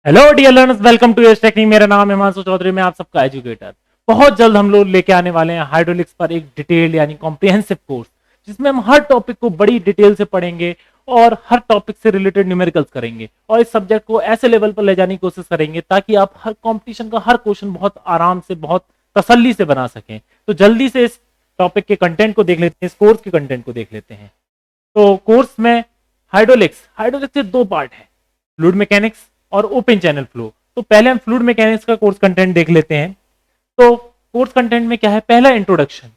Hello dear learners, welcome to S technique. मेरा नाम है हिमांशु चौधरी, मैं आप सबका एजुकेटर। बहुत जल्द हम लोग लेके आने वाले हैं हाइड्रोलिक्स पर एक डिटेल यानी कॉम्प्रिहेंसिव कोर्स, जिसमें हम हर टॉपिक को बड़ी डिटेल से पढ़ेंगे और हर टॉपिक से रिलेटेड न्यूमेरिकल्स करेंगे और इस सब्जेक्ट को ऐसे लेवल पर ले जाने की कोशिश करेंगे ताकि आप हर कंपटीशन का हर क्वेश्चन बहुत आराम से, बहुत तसल्ली से बना सकें। तो जल्दी से इस टॉपिक के कंटेंट को देख लेते हैं, इस कोर्स के कंटेंट को देख लेते हैं। तो कोर्स में हाइड्रोलिक्स के दो पार्ट है, फ्लूइड मैकेनिक्स और ओपन चैनल फ्लो। तो पहले हम फ्लूइड मैकेनिक्स का कोर्स कंटेंट देख लेते हैं। तो कोर्स कंटेंट में क्या है, पहला इंट्रोडक्शन।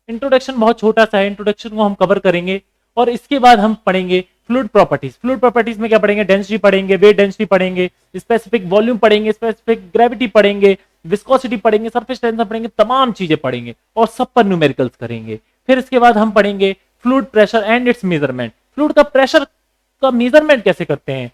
इंट्रोडक्शन बहुत छोटा सा है, इंट्रोडक्शन को हम कवर करेंगे और इसके बाद हम पढ़ेंगे फ्लूइड प्रॉपर्टीज। फ्लूइड प्रॉपर्टीज में क्या पढ़ेंगे, डेंसिटी पढ़ेंगे, वेट डेंसिटी पढ़ेंगे, स्पेसिफिक वॉल्यूम पढ़ेंगे, स्पेसिफिक ग्रेविटी पढ़ेंगे, विस्कोसिटी पढ़ेंगे, सरफेस टेंशन पढ़ेंगे, तमाम चीजें पढ़ेंगे और सब पर न्यूमेरिकल्स करेंगे। फिर इसके बाद हम पढ़ेंगे fluid pressure and it's measurement. Fluid का प्रेशर का मेजरमेंट कैसे करते हैं,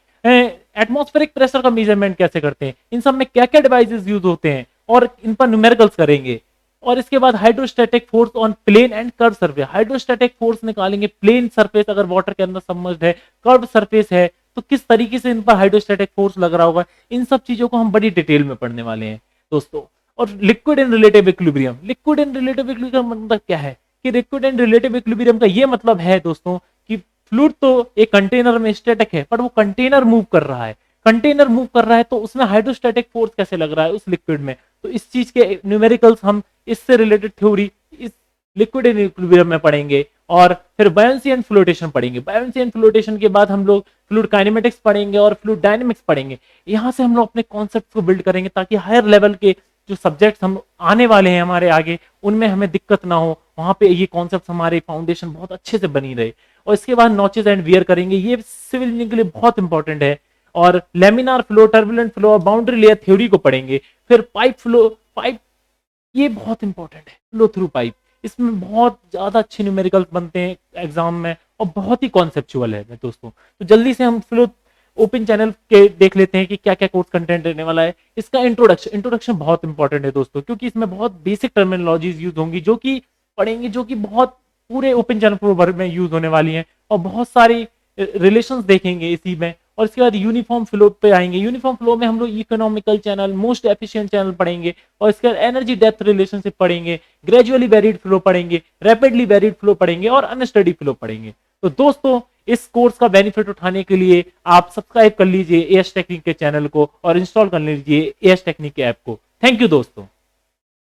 एटमॉस्फेरिक प्रेशर का मेजरमेंट कैसे करते हैं, इन सब में क्या क्या डिवाइसेस यूज होते हैं और इन पर न्यूमेरिकल्स करेंगे। और इसके बाद hydrostatic force on plane and curve surface. Hydrostatic force निकालेंगे, प्लेन सरफेस अगर वाटर के अंदर सबमर्ज्ड है, कर्व सरफेस है तो किस तरीके से इन पर हाइड्रोस्टैटिक फोर्स लग रहा होगा। इन सब चीजों को हम बड़ी डिटेल में पढ़ने वाले हैं दोस्तों। और liquid in relative equilibrium. Liquid in relative equilibrium मतलब क्या है कि लिक्विड इन रिलेटिव इक्विलिब्रियम का ये मतलब है दोस्तों कि फ्लूइड तो एक कंटेनर में स्टैटिक है, पर वो कंटेनर मूव कर रहा है। कंटेनर मूव कर रहा है तो उसमें हाइड्रोस्टैटिक फोर्स कैसे लग रहा है उस लिक्विड में। तो इस चीज के न्यूमेरिकल्स हम इससे रिलेटेड थ्योरी इस लिक्विड इन इक्विलिब्रियम में पढ़ेंगे। और फिर बायोंसी एंड फ्लोटेशन पढ़ेंगे। बायोंसी एंड फ्लोटेशन के बाद हम लोग फ्लूइड काइनेमेटिक्स पढ़ेंगे और फ्लूइड डायनेमिक्स पढ़ेंगे। यहां से हम लोग अपने कॉन्सेप्ट को बिल्ड करेंगे ताकि हायर लेवल के जो सब्जेक्ट्स हम आने वाले हैं हमारे आगे, उनमें हमें दिक्कत ना हो, वहां पे ये कॉन्सेप्ट हमारे फाउंडेशन बहुत अच्छे से बनी रहे। और इसके बाद नॉचेस एंड वियर करेंगे, ये सिविल इंजीनियरिंग के लिए बहुत इंपॉर्टेंट है। और लेमिनार फ्लो, टर्बुलेंट फ्लो और बाउंड्री लेयर थ्योरी को पढ़ेंगे। फिर पाइप फ्लो, पाइप ये बहुत इंपॉर्टेंट है, फ्लो थ्रू पाइप। इसमें बहुत ज्यादा अच्छे न्यूमेरिकल्स बनते हैं एग्जाम में और बहुत ही कॉन्सेप्चुअल है दोस्तों। तो जल्दी से हम फ्लो ओपन चैनल के देख लेते हैं कि क्या क्या कोर्स कंटेंट रहने वाला है। इसका इंट्रोडक्शन बहुत इंपॉर्टेंट है दोस्तों, क्योंकि इसमें बहुत बेसिक टर्मिनोलॉजीज यूज होंगी जो कि पढ़ेंगे, जो कि बहुत पूरे ओपन चैनल फ्लो भर में यूज होने वाली हैं। और बहुत सारी रिलेशंस देखेंगे इसी में। और इसके बाद यूनिफॉर्म फ्लो पे आएंगे। यूनिफॉर्म फ्लो में हम लोग economical channel, most efficient channel पढ़ेंगे। और इसके बाद एनर्जी डेप्थ रिलेशनशिप पढ़ेंगे, ग्रेजुअली वेरिड फ्लो पढ़ेंगे, रैपिडली वेरिड फ्लो पढ़ेंगे और अनस्टडी फ्लो पढ़ेंगे। तो दोस्तों इस कोर्स का बेनिफिट उठाने के लिए आप सब्सक्राइब कर लीजिए एएस टेक्निक के चैनल को और इंस्टॉल कर लीजिए एएस टेक्निक के ऐप को। थैंक यू दोस्तों।